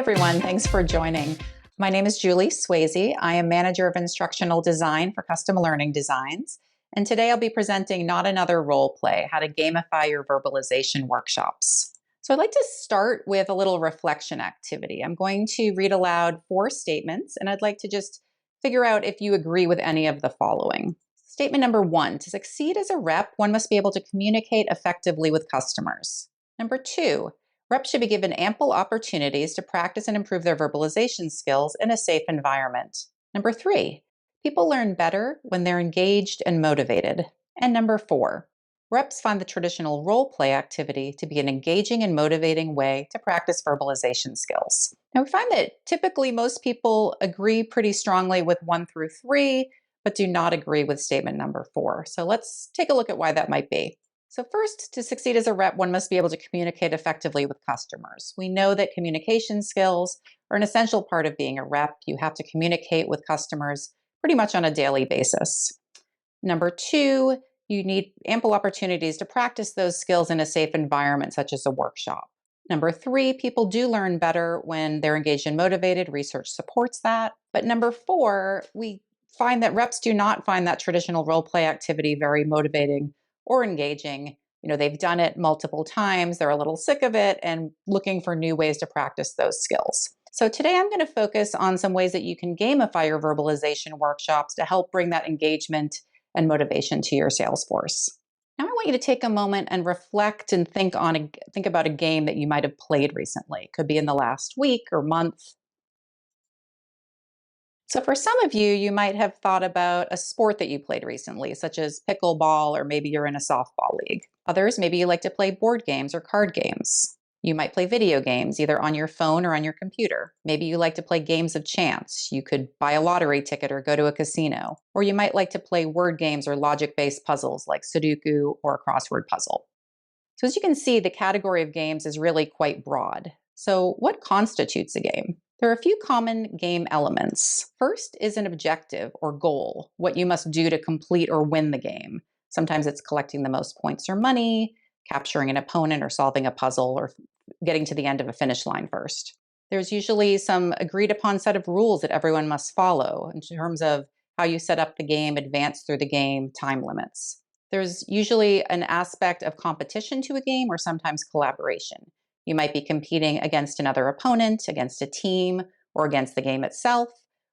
everyone. Thanks for joining. My name is Julie Swayze. I am Manager of Instructional Design for Custom Learning Designs. And today I'll be presenting Not Another Role Play, how to gamify your verbalization workshops. So I'd like to start with a little reflection activity. I'm going to read aloud 4 statements, and I'd like to just figure out if you agree with any of the following. Statement number 1, to succeed as a rep, one must be able to communicate effectively with customers. Number 2, reps should be given ample opportunities to practice and improve their verbalization skills in a safe environment. Number 3, people learn better when they're engaged and motivated. And number 4, reps find the traditional role play activity to be an engaging and motivating way to practice verbalization skills. Now, we find that typically most people agree pretty strongly with 1 through 3, but do not agree with statement number 4. So let's take a look at why that might be. So first, to succeed as a rep, one must be able to communicate effectively with customers. We know that communication skills are an essential part of being a rep. You have to communicate with customers pretty much on a daily basis. Number 2, you need ample opportunities to practice those skills in a safe environment, such as a workshop. Number 3, people do learn better when they're engaged and motivated. Research supports that. But number 4, we find that reps do not find that traditional role play activity very motivating or engaging. They've done it multiple times. They're a little sick of it and looking for new ways to practice those skills. So today I'm going to focus on some ways that you can gamify your verbalization workshops to help bring that engagement and motivation to your sales force. Now I want you to take a moment and reflect and think about a game that you might have played recently. It could be in the last week or month. So for some of you, you might have thought about a sport that you played recently, such as pickleball, or maybe you're in a softball league. Others, maybe you like to play board games or card games. You might play video games, either on your phone or on your computer. Maybe you like to play games of chance. You could buy a lottery ticket or go to a casino. Or you might like to play word games or logic-based puzzles like Sudoku or a crossword puzzle. So as you can see, the category of games is really quite broad. So what constitutes a game? There are a few common game elements. First is an objective or goal, what you must do to complete or win the game. Sometimes it's collecting the most points or money, capturing an opponent, or solving a puzzle, or getting to the end of a finish line first. There's usually some agreed upon set of rules that everyone must follow in terms of how you set up the game, advance through the game, time limits. There's usually an aspect of competition to a game or sometimes collaboration. You might be competing against another opponent, against a team, or against the game itself,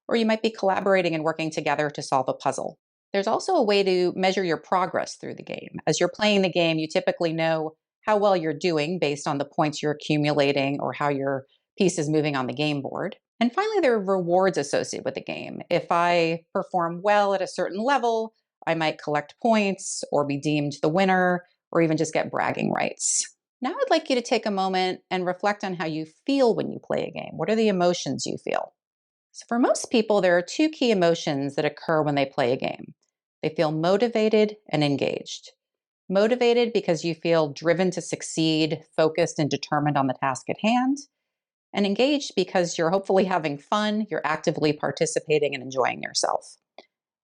or you might be collaborating and working together to solve a puzzle. There's also a way to measure your progress through the game. As you're playing the game, you typically know how well you're doing based on the points you're accumulating or how your piece is moving on the game board. And finally, there are rewards associated with the game. If I perform well at a certain level, I might collect points or be deemed the winner or even just get bragging rights. Now I'd like you to take a moment and reflect on how you feel when you play a game. What are the emotions you feel? So for most people, there are 2 key emotions that occur when they play a game. They feel motivated and engaged. Motivated because you feel driven to succeed, focused and determined on the task at hand. And engaged because you're hopefully having fun, you're actively participating and enjoying yourself.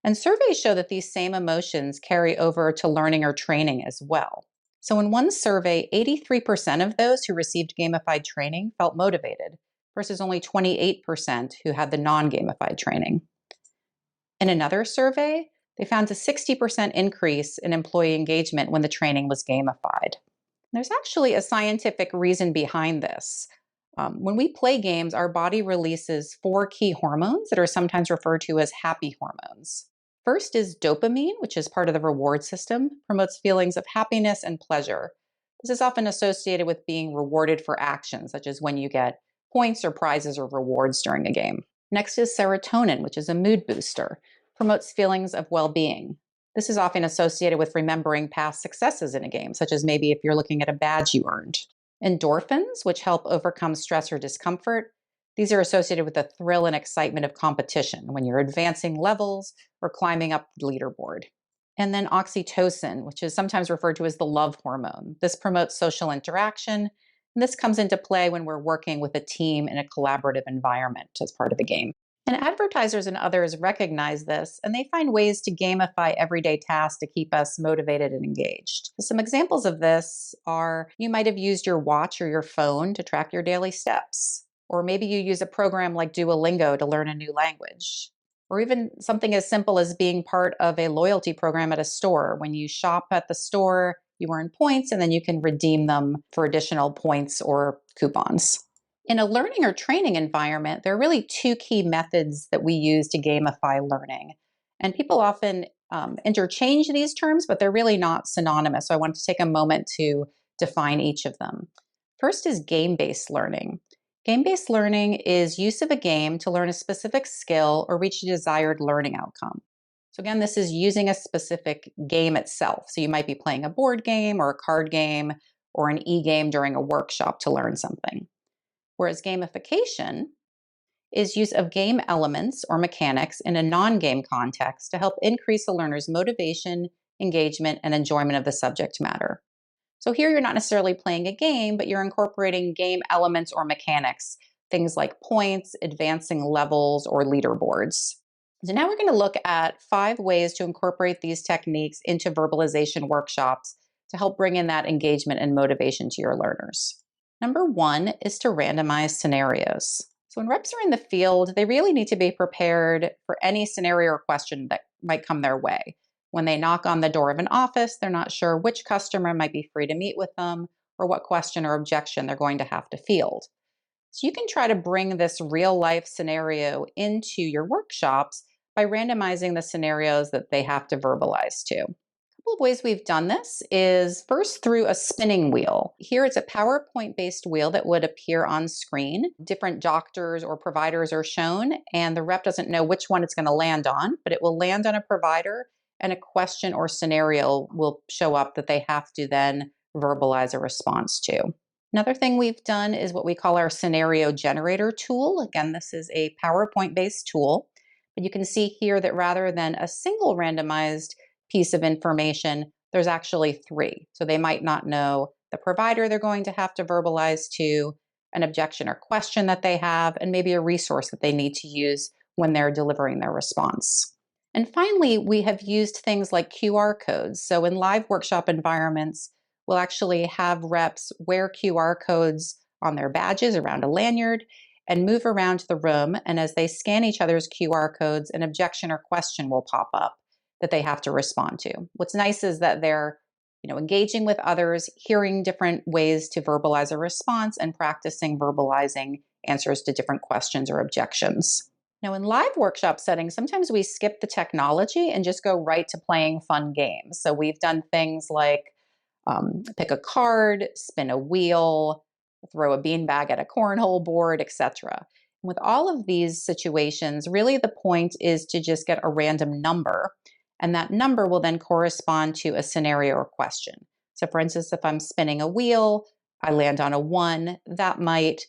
And surveys show that these same emotions carry over to learning or training as well. So in one survey, 83% of those who received gamified training felt motivated, versus only 28% who had the non-gamified training. In another survey, they found a 60% increase in employee engagement when the training was gamified. There's actually a scientific reason behind this. When we play games, our body releases 4 key hormones that are sometimes referred to as happy hormones. First is dopamine, which is part of the reward system, promotes feelings of happiness and pleasure. This is often associated with being rewarded for actions, such as when you get points or prizes or rewards during a game. Next is serotonin, which is a mood booster, promotes feelings of well-being. This is often associated with remembering past successes in a game, such as maybe if you're looking at a badge you earned. Endorphins, which help overcome stress or discomfort. These are associated with the thrill and excitement of competition when you're advancing levels or climbing up the leaderboard. And then oxytocin, which is sometimes referred to as the love hormone. This promotes social interaction, and this comes into play when we're working with a team in a collaborative environment as part of the game. And advertisers and others recognize this, and they find ways to gamify everyday tasks to keep us motivated and engaged. Some examples of this are you might have used your watch or your phone to track your daily steps. Or maybe you use a program like Duolingo to learn a new language. Or even something as simple as being part of a loyalty program at a store. When you shop at the store, you earn points and then you can redeem them for additional points or coupons. In a learning or training environment, there are really two key methods that we use to gamify learning. And people often interchange these terms, but they're really not synonymous. So I want to take a moment to define each of them. First is game-based learning. Game-based learning is use of a game to learn a specific skill or reach a desired learning outcome. So again, this is using a specific game itself. So you might be playing a board game or a card game or an e-game during a workshop to learn something. Whereas gamification is use of game elements or mechanics in a non-game context to help increase the learner's motivation, engagement, and enjoyment of the subject matter. So here you're not necessarily playing a game, but you're incorporating game elements or mechanics, things like points, advancing levels, or leaderboards. So now we're going to look at 5 ways to incorporate these techniques into verbalization workshops to help bring in that engagement and motivation to your learners. Number 1 is to randomize scenarios. So when reps are in the field, they really need to be prepared for any scenario or question that might come their way. When they knock on the door of an office, they're not sure which customer might be free to meet with them or what question or objection they're going to have to field. So you can try to bring this real life scenario into your workshops by randomizing the scenarios that they have to verbalize to. A couple of ways we've done this is first through a spinning wheel. Here it's a PowerPoint-based wheel that would appear on screen. Different doctors or providers are shown, and the rep doesn't know which one it's going to land on, but it will land on a provider, and a question or scenario will show up that they have to then verbalize a response to. Another thing we've done is what we call our scenario generator tool. Again, this is a PowerPoint-based tool, but you can see here that rather than a single randomized piece of information, there's actually 3. So they might not know the provider they're going to have to verbalize to, an objection or question that they have, and maybe a resource that they need to use when they're delivering their response. And finally, we have used things like QR codes. So in live workshop environments, we'll actually have reps wear QR codes on their badges around a lanyard and move around the room. And as they scan each other's QR codes, an objection or question will pop up that they have to respond to. What's nice is that they're engaging with others, hearing different ways to verbalize a response, and practicing verbalizing answers to different questions or objections. Now, in live workshop settings, sometimes we skip the technology and just go right to playing fun games. So we've done things like pick a card, spin a wheel, throw a beanbag at a cornhole board, etc. With all of these situations, really the point is to just get a random number, and that number will then correspond to a scenario or question. So for instance, if I'm spinning a wheel, I land on a 1, that might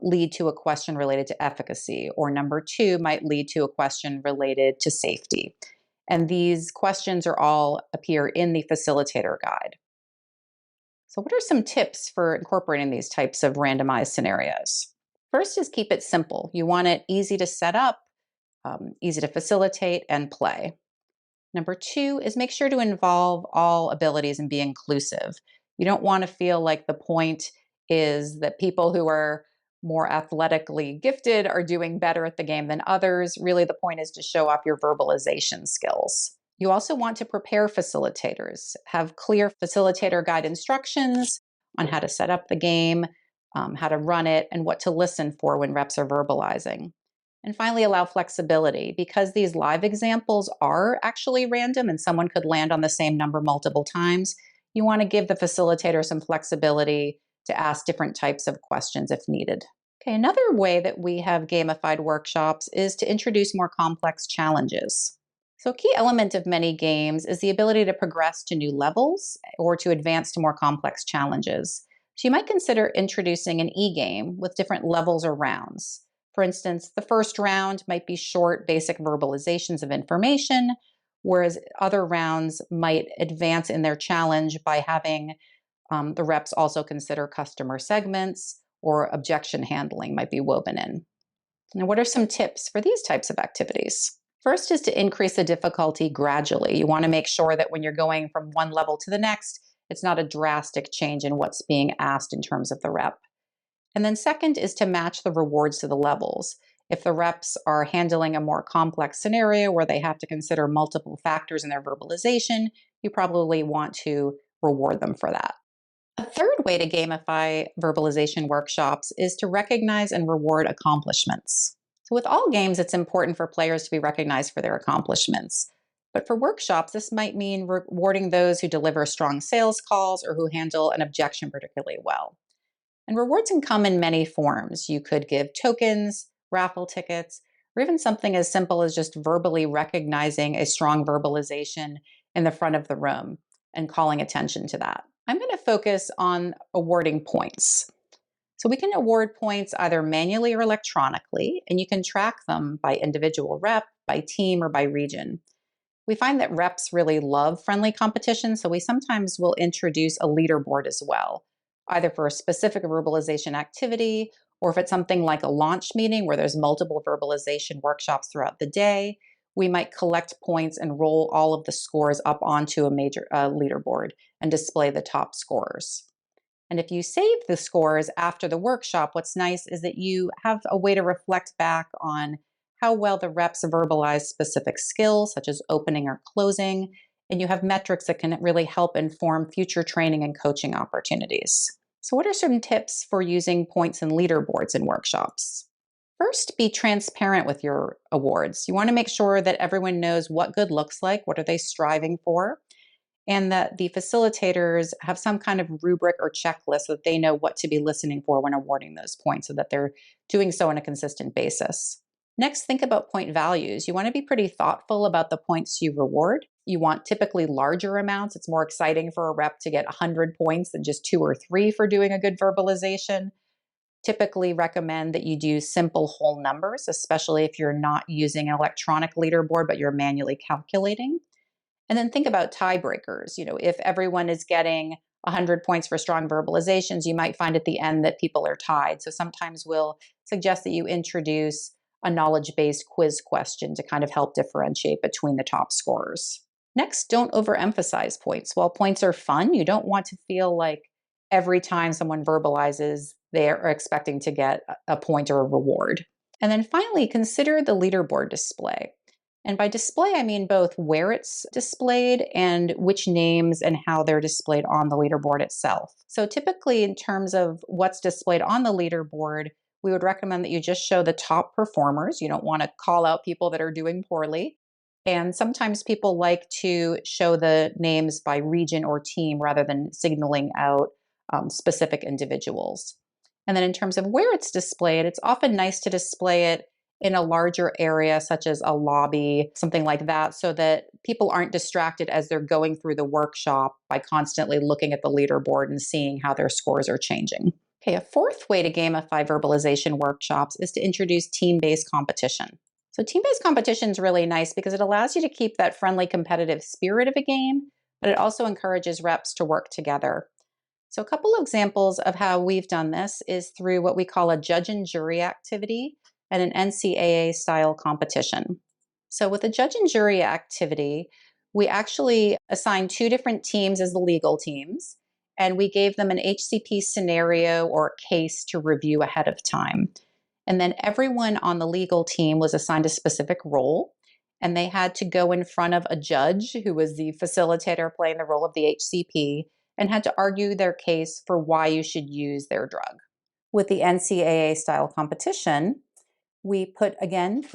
lead to a question related to efficacy, or number 2 might lead to a question related to safety. And these questions are all appear in the facilitator guide. So what are some tips for incorporating these types of randomized scenarios? First is keep it simple. You want it easy to set up, easy to facilitate, and play. Number 2 is make sure to involve all abilities and be inclusive. You don't want to feel like the point is that people who are more athletically gifted are doing better at the game than others. Really, the point is to show off your verbalization skills. You also want to prepare facilitators, have clear facilitator guide instructions on how to set up the game, how to run it, and what to listen for when reps are verbalizing. And finally, allow flexibility. Because these live examples are actually random and someone could land on the same number multiple times, you want to give the facilitator some flexibility to ask different types of questions if needed. Okay, another way that we have gamified workshops is to introduce more complex challenges. So a key element of many games is the ability to progress to new levels or to advance to more complex challenges. So you might consider introducing an e-game with different levels or rounds. For instance, the first round might be short, basic verbalizations of information, whereas other rounds might advance in their challenge by having the reps also consider customer segments, or objection handling might be woven in. Now, what are some tips for these types of activities? First is to increase the difficulty gradually. You want to make sure that when you're going from one level to the next, it's not a drastic change in what's being asked in terms of the rep. And then second is to match the rewards to the levels. If the reps are handling a more complex scenario where they have to consider multiple factors in their verbalization, you probably want to reward them for that. A third way to gamify verbalization workshops is to recognize and reward accomplishments. So, with all games, it's important for players to be recognized for their accomplishments. But for workshops, this might mean rewarding those who deliver strong sales calls or who handle an objection particularly well. And rewards can come in many forms. You could give tokens, raffle tickets, or even something as simple as just verbally recognizing a strong verbalization in the front of the room and calling attention to that. I'm going to focus on awarding points. So we can award points either manually or electronically, and you can track them by individual rep, by team, or by region. We find that reps really love friendly competition, so we sometimes will introduce a leaderboard as well, either for a specific verbalization activity or if it's something like a launch meeting where there's multiple verbalization workshops throughout the day. We might collect points and roll all of the scores up onto a major leaderboard and display the top scorers. And if you save the scores after the workshop, what's nice is that you have a way to reflect back on how well the reps verbalize specific skills, such as opening or closing, and you have metrics that can really help inform future training and coaching opportunities. So, what are some tips for using points and leaderboards in workshops? First, be transparent with your awards. You want to make sure that everyone knows what good looks like, what are they striving for, and that the facilitators have some kind of rubric or checklist so that they know what to be listening for when awarding those points so that they're doing so on a consistent basis. Next, think about point values. You want to be pretty thoughtful about the points you reward. You want typically larger amounts. It's more exciting for a rep to get 100 points than just 2 or 3 for doing a good verbalization. Typically recommend that you do simple whole numbers, especially if you're not using an electronic leaderboard, but you're manually calculating. And then think about tiebreakers. If everyone is getting 100 points for strong verbalizations, you might find at the end that people are tied. So sometimes we'll suggest that you introduce a knowledge-based quiz question to kind of help differentiate between the top scorers. Next, don't overemphasize points. While points are fun, you don't want to feel like every time someone verbalizes, they're expecting to get a point or a reward. And then finally, consider the leaderboard display. And by display, I mean both where it's displayed and which names and how they're displayed on the leaderboard itself. So typically, in terms of what's displayed on the leaderboard, we would recommend that you just show the top performers. You don't want to call out people that are doing poorly. And sometimes people like to show the names by region or team rather than signaling out specific individuals. And then in terms of where it's displayed, it's often nice to display it in a larger area, such as a lobby, something like that, so that people aren't distracted as they're going through the workshop by constantly looking at the leaderboard and seeing how their scores are changing. Okay, a fourth way to gamify verbalization workshops is to introduce team-based competition. So team-based competition is really nice because it allows you to keep that friendly competitive spirit of a game, but it also encourages reps to work together. So a couple of examples of how we've done this is through what we call a judge and jury activity and an NCAA style competition. So with a judge and jury activity, we actually assigned 2 different teams as the legal teams, and we gave them an HCP scenario or case to review ahead of time. And then everyone on the legal team was assigned a specific role, and they had to go in front of a judge who was the facilitator playing the role of the HCP and had to argue their case for why you should use their drug. With the NCAA style competition, we put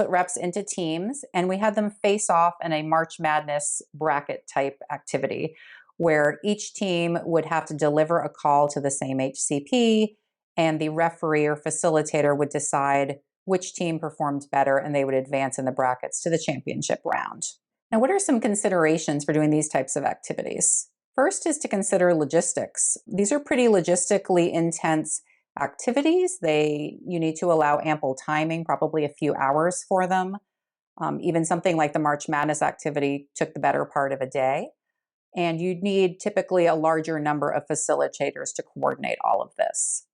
reps into teams and we had them face off in a March Madness bracket type activity where each team would have to deliver a call to the same HCP and the referee or facilitator would decide which team performed better and they would advance in the brackets to the championship round. Now, what are some considerations for doing these types of activities? First is to consider logistics. These are pretty logistically intense activities. You need to allow ample timing, probably a few hours for them. Even something like the March Madness activity took the better part of a day. And you'd need typically a larger number of facilitators to coordinate all of this.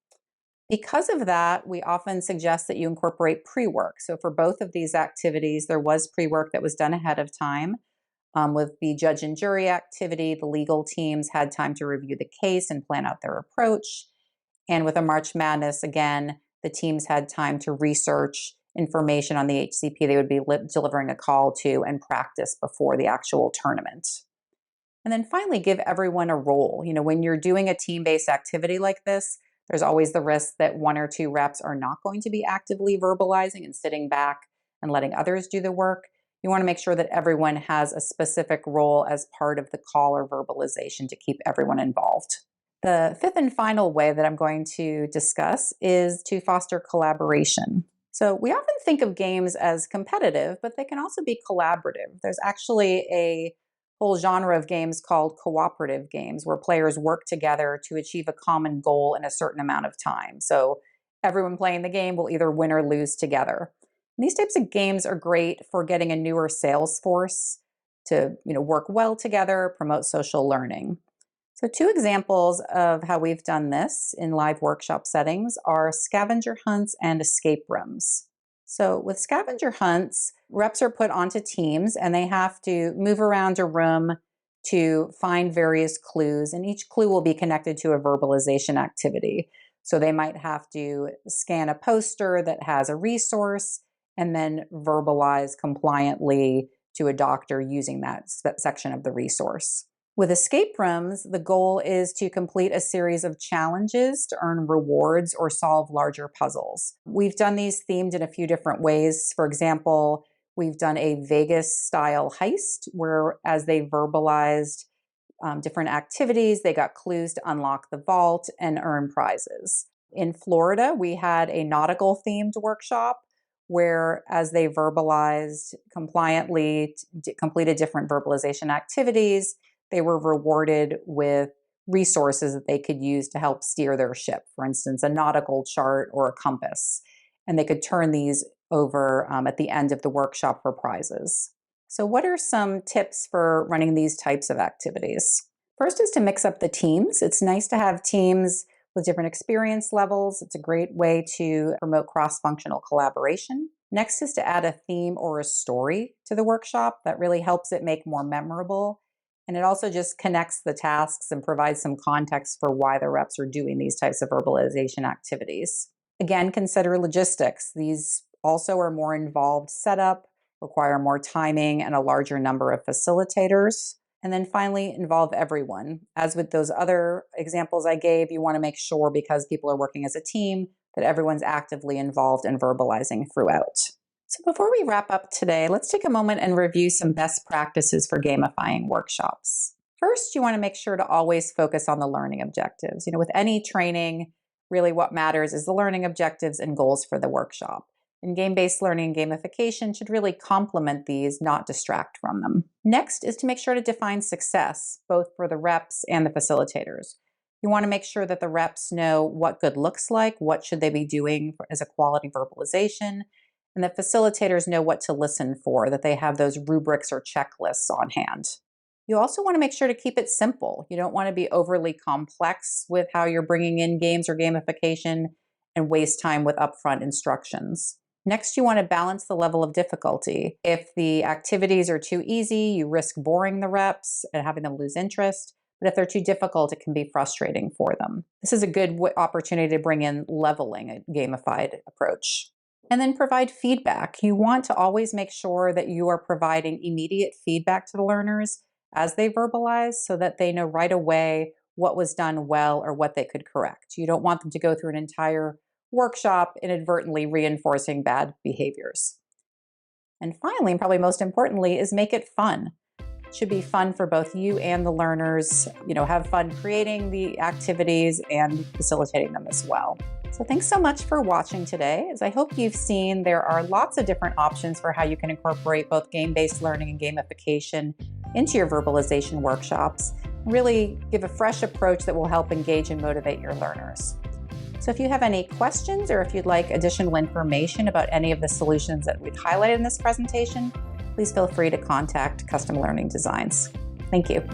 Because of that, we often suggest that you incorporate pre-work. So for both of these activities, there was pre-work that was done ahead of time. With the judge and jury activity, the legal teams had time to review the case and plan out their approach. And with a March Madness, again, the teams had time to research information on the HCP they would be delivering a call to and practice before the actual tournament. And then finally, give everyone a role. When you're doing a team-based activity like this, there's always the risk that one or two reps are not going to be actively verbalizing and sitting back and letting others do the work. You want to make sure that everyone has a specific role as part of the call or verbalization to keep everyone involved. The fifth and final way that I'm going to discuss is to foster collaboration. So we often think of games as competitive, but they can also be collaborative. There's actually a whole genre of games called cooperative games where players work together to achieve a common goal in a certain amount of time. So everyone playing the game will either win or lose together. And these types of games are great for getting a newer sales force to work well together, promote social learning. So 2 examples of how we've done this in live workshop settings are scavenger hunts and escape rooms. So with scavenger hunts, reps are put onto teams and they have to move around a room to find various clues, and each clue will be connected to a verbalization activity. So they might have to scan a poster that has a resource and then verbalize compliantly to a doctor using that section of the resource. With escape rooms, the goal is to complete a series of challenges to earn rewards or solve larger puzzles. We've done these themed in a few different ways. For example, we've done a Vegas-style heist where as they verbalized different activities, they got clues to unlock the vault and earn prizes. In Florida, we had a nautical-themed workshop where as they verbalized compliantly, completed different verbalization activities, they were rewarded with resources that they could use to help steer their ship, for instance, a nautical chart or a compass. And they could turn these over at the end of the workshop for prizes. So what are some tips for running these types of activities? First is to mix up the teams. It's nice to have teams with different experience levels. It's a great way to promote cross-functional collaboration. Next is to add a theme or a story to the workshop that really helps it make more memorable. And it also just connects the tasks and provides some context for why the reps are doing these types of verbalization activities. Again, consider logistics. These also are more involved setup, require more timing and a larger number of facilitators. And then finally, involve everyone. As with those other examples I gave, you want to make sure, because people are working as a team, that everyone's actively involved in verbalizing throughout. So before we wrap up today, let's take a moment and review some best practices for gamifying workshops. First, you want to make sure to always focus on the learning objectives. With any training, really what matters is the learning objectives and goals for the workshop. And game-based learning and gamification should really complement these, not distract from them. Next is to make sure to define success, both for the reps and the facilitators. You want to make sure that the reps know what good looks like, what should they be doing as a quality verbalization, and the facilitators know what to listen for, that they have those rubrics or checklists on hand. You also want to make sure to keep it simple. You don't want to be overly complex with how you're bringing in games or gamification and waste time with upfront instructions. Next, you want to balance the level of difficulty. If the activities are too easy, you risk boring the reps and having them lose interest. But if they're too difficult, it can be frustrating for them. This is a good opportunity to bring in leveling, a gamified approach. And then provide feedback. You want to always make sure that you are providing immediate feedback to the learners as they verbalize so that they know right away what was done well or what they could correct. You don't want them to go through an entire workshop inadvertently reinforcing bad behaviors. And finally, and probably most importantly, is make it fun. It should be fun for both you and the learners. Have fun creating the activities and facilitating them as well. So thanks so much for watching today. As I hope you've seen, there are lots of different options for how you can incorporate both game-based learning and gamification into your verbalization workshops. Really give a fresh approach that will help engage and motivate your learners. So if you have any questions or if you'd like additional information about any of the solutions that we've highlighted in this presentation, please feel free to contact Custom Learning Designs. Thank you.